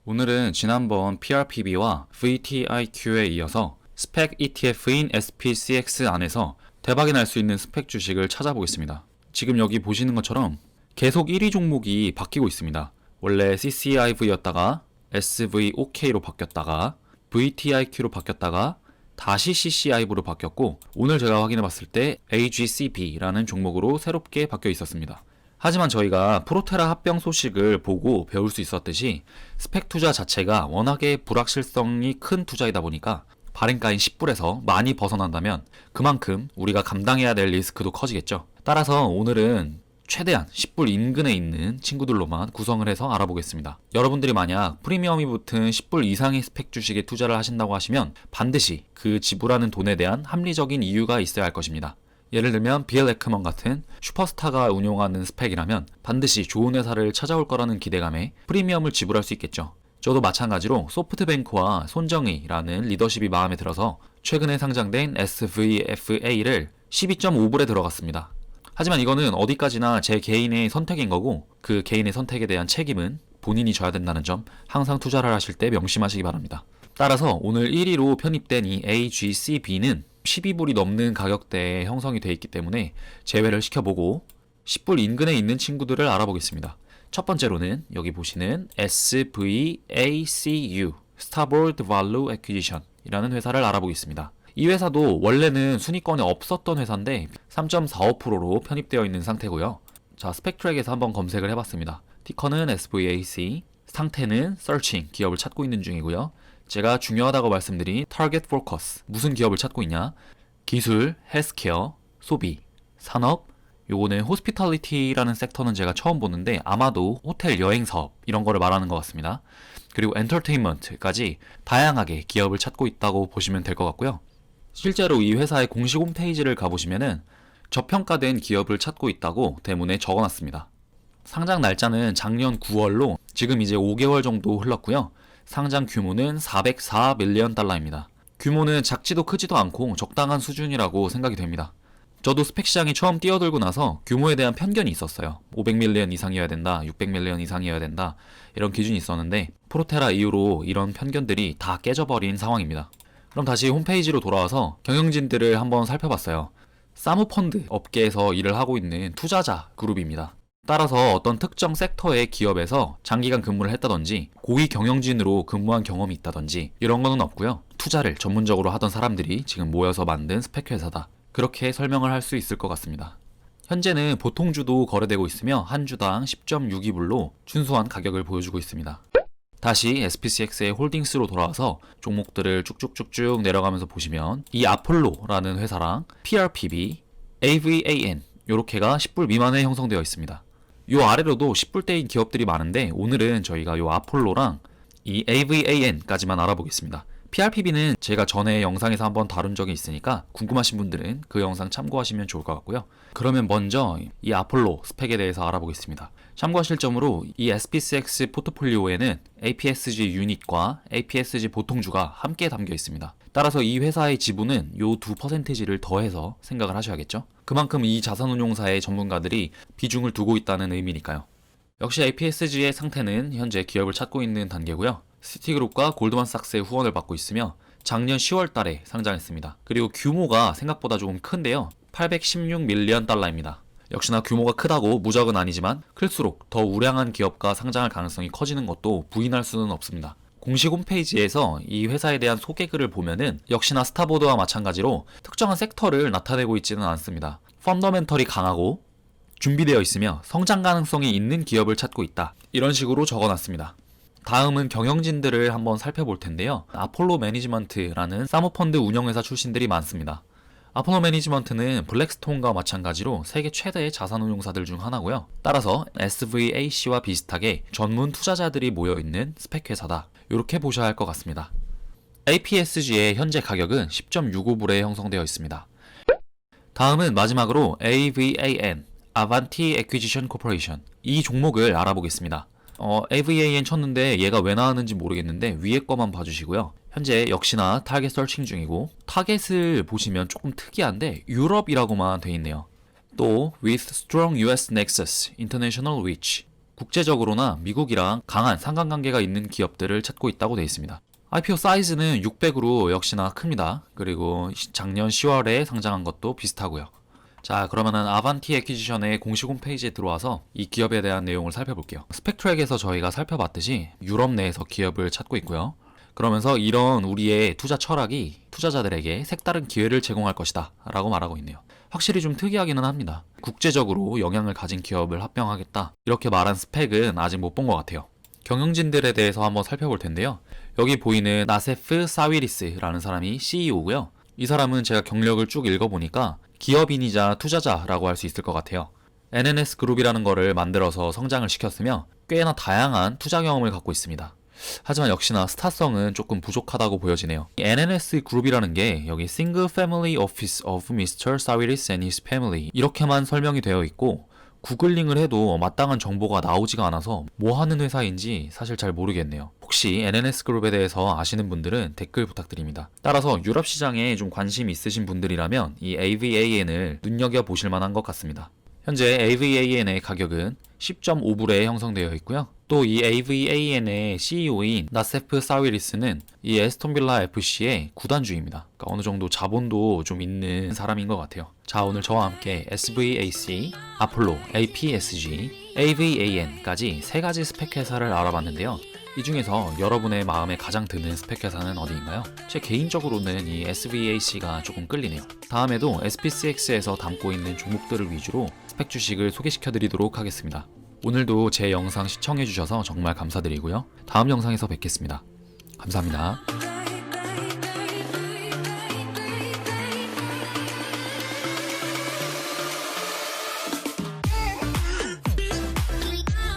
오늘은 지난번 PRPB와 VTIQ에 이어서 스펙 ETF인 SPCX 안에서 대박이 날 수 있는 스펙 주식을 찾아보겠습니다. 지금 여기 보시는 것처럼 계속 1위 종목이 바뀌고 있습니다. 원래 CCIV였다가 SVOK로 바뀌었다가 VTIQ로 바뀌었다가 다시 CCIV로 바뀌었고, 오늘 제가 확인해 봤을 때 AGCB라는 종목으로 새롭게 바뀌어 있었습니다. 하지만 저희가 프로테라 합병 소식을 보고 배울 수 있었듯이 스펙 투자 자체가 워낙에 불확실성이 큰 투자이다 보니까 발행가인 10불에서 많이 벗어난다면 그만큼 우리가 감당해야 될 리스크도 커지겠죠. 따라서 오늘은 최대한 10불 인근에 있는 친구들로만 구성을 해서 알아보겠습니다. 여러분들이 만약 프리미엄이 붙은 10불 이상의 스펙 주식에 투자를 하신다고 하시면 반드시 그 지불하는 돈에 대한 합리적인 이유가 있어야 할 것입니다. 예를 들면 BL 에크먼 같은 슈퍼스타가 운용하는 스펙이라면 반드시 좋은 회사를 찾아올 거라는 기대감에 프리미엄을 지불할 수 있겠죠. 저도 마찬가지로 소프트뱅크와 손정의라는 리더십이 마음에 들어서 최근에 상장된 SVFA를 12.5불에 들어갔습니다. 하지만 이거는 어디까지나 제 개인의 선택인 거고, 그 개인의 선택에 대한 책임은 본인이 져야 된다는 점 항상 투자를 하실 때 명심하시기 바랍니다. 따라서 오늘 1위로 편입된 이 AGCB는 12불이 넘는 가격대에 형성이 되어 있기 때문에 제외를 시켜보고 10불 인근에 있는 친구들을 알아보겠습니다. 첫 번째로는 여기 보시는 SVACU Starboard Value Acquisition 이라는 회사를 알아보겠습니다. 이 회사도 원래는 순위권에 없었던 회사인데 3.45%로 편입되어 있는 상태고요. 자, 스펙트랙에서 한번 검색을 해봤습니다. 티커는 SVAC, 상태는 Searching, 기업을 찾고 있는 중이고요. 제가 중요하다고 말씀드린 Target Focus, 무슨 기업을 찾고 있냐? 기술, 헬스케어, 소비, 산업, 요거는 호스피탈리티라는 섹터는 제가 처음 보는데 아마도 호텔 여행 사업 이런 거를 말하는 것 같습니다. 그리고 엔터테인먼트까지 다양하게 기업을 찾고 있다고 보시면 될 것 같고요. 실제로 이 회사의 공식 홈페이지를 가보시면은 저평가된 기업을 찾고 있다고 대문에 적어놨습니다. 상장 날짜는 작년 9월로 지금 이제 5개월 정도 흘렀고요. 상장 규모는 404 밀리언 달러입니다. 규모는 작지도 크지도 않고 적당한 수준이라고 생각이 됩니다. 저도 스펙 시장이 처음 뛰어들고 나서 규모에 대한 편견이 있었어요. 500 밀리언 이상이어야 된다, 600 밀리언 이상이어야 된다, 이런 기준이 있었는데 프로테라 이후로 이런 편견들이 다 깨져버린 상황입니다. 그럼 다시 홈페이지로 돌아와서 경영진들을 한번 살펴봤어요. 사모펀드 업계에서 일을 하고 있는 투자자 그룹입니다. 따라서 어떤 특정 섹터의 기업에서 장기간 근무를 했다든지 고위 경영진으로 근무한 경험이 있다든지 이런 거는 없고요. 투자를 전문적으로 하던 사람들이 지금 모여서 만든 스펙 회사다, 그렇게 설명을 할 수 있을 것 같습니다. 현재는 보통주도 거래되고 있으며 한 주당 10.62불로 준수한 가격을 보여주고 있습니다. 다시 SPCX의 홀딩스로 돌아와서 종목들을 쭉쭉쭉쭉 내려가면서 보시면 이 아폴로라는 회사랑 PRPB, AVAN 요렇게가 10불 미만에 형성되어 있습니다. 요 아래로도 10불대인 기업들이 많은데 오늘은 저희가 요 아폴로랑 이 AVAN까지만 알아보겠습니다. PRPB는 제가 전에 영상에서 한번 다룬 적이 있으니까 궁금하신 분들은 그 영상 참고하시면 좋을 것 같고요. 그러면 먼저 이 아폴로 스펙에 대해서 알아보겠습니다. 참고하실 점으로 이 SPCX 포트폴리오에는 APSG 유닛과 APSG 보통주가 함께 담겨 있습니다. 따라서 이 회사의 지분은 요 두 퍼센티지를 더해서 생각을 하셔야겠죠. 그만큼 이 자산운용사의 전문가들이 비중을 두고 있다는 의미니까요. 역시 APSG의 상태는 현재 기업을 찾고 있는 단계고요. 시티그룹과 골드만삭스의 후원을 받고 있으며 작년 10월 달에 상장했습니다. 그리고 규모가 생각보다 조금 큰데요. 816 밀리언 달러입니다. 역시나 규모가 크다고 무적은 아니지만 클수록 더 우량한 기업과 상장할 가능성이 커지는 것도 부인할 수는 없습니다. 공식 홈페이지에서 이 회사에 대한 소개글을 보면은 역시나 스타보드와 마찬가지로 특정한 섹터를 나타내고 있지는 않습니다. 펀더멘털이 강하고 준비되어 있으며 성장 가능성이 있는 기업을 찾고 있다, 이런 식으로 적어놨습니다. 다음은 경영진들을 한번 살펴볼 텐데요. 아폴로 매니지먼트라는 사모펀드 운영회사 출신들이 많습니다. 아폴로 매니지먼트는 블랙스톤과 마찬가지로 세계 최대의 자산운용사들 중 하나고요. 따라서 SVAC와 비슷하게 전문 투자자들이 모여있는 스펙 회사다, 이렇게 보셔야 할 것 같습니다. APSG의 현재 가격은 10.65불에 형성되어 있습니다. 다음은 마지막으로 AVAN, 아반티 애퀴지션 코퍼레이션, 이 종목을 알아보겠습니다. AVAN 쳤는데 얘가 왜 나왔는지 모르겠는데 위에 거만 봐주시고요. 현재 역시나 타겟 서칭 중이고, 타겟을 보시면 조금 특이한데 유럽이라고만 돼 있네요. 또 with strong US nexus, international reach, 국제적으로나 미국이랑 강한 상관관계가 있는 기업들을 찾고 있다고 돼 있습니다. IPO 사이즈는 600으로 역시나 큽니다. 그리고 작년 10월에 상장한 것도 비슷하고요. 자, 그러면은 아반티 애퀴지션의 공식 홈페이지에 들어와서 이 기업에 대한 내용을 살펴볼게요. 스펙트랙에서 저희가 살펴봤듯이 유럽 내에서 기업을 찾고 있고요. 그러면서 이런 우리의 투자 철학이 투자자들에게 색다른 기회를 제공할 것이다 라고 말하고 있네요. 확실히 좀 특이하기는 합니다. 국제적으로 영향을 가진 기업을 합병하겠다 이렇게 말한 스펙은 아직 못 본 것 같아요. 경영진들에 대해서 한번 살펴볼 텐데요. 여기 보이는 나세프 사위리스라는 사람이 CEO고요. 이 사람은 제가 경력을 쭉 읽어보니까 기업인이자 투자자라고 할 수 있을 것 같아요. NNS 그룹이라는 거를 만들어서 성장을 시켰으며 꽤나 다양한 투자 경험을 갖고 있습니다. 하지만 역시나 스타성은 조금 부족하다고 보여지네요. NNS 그룹이라는 게 여기 Single Family Office of Mr. Sawiris and His Family 이렇게만 설명이 되어 있고, 구글링을 해도 마땅한 정보가 나오지가 않아서 뭐 하는 회사인지 사실 잘 모르겠네요. 혹시 NNS 그룹에 대해서 아시는 분들은 댓글 부탁드립니다. 따라서 유럽 시장에 좀 관심이 있으신 분들이라면 이 AVAN을 눈여겨보실 만한 것 같습니다. 현재 AVAN의 가격은 10.5불에 형성되어 있고요. 또 이 AVAN의 CEO인 나세프 사위리스는 이 에스톤빌라 FC의 구단주입니다. 그러니까 어느 정도 자본도 좀 있는 사람인 것 같아요. 자, 오늘 저와 함께 SVAC, 아폴로, APSG, AVAN까지 세 가지 스펙 회사를 알아봤는데요. 이 중에서 여러분의 마음에 가장 드는 스펙 회사는 어디인가요? 제 개인적으로는 이 SVAC가 조금 끌리네요. 다음에도 SPCX에서 담고 있는 종목들을 위주로 스펙 주식을 소개시켜 드리도록 하겠습니다. 오늘도 제 영상 시청해 주셔서 정말 감사드리고요. 다음 영상에서 뵙겠습니다. 감사합니다.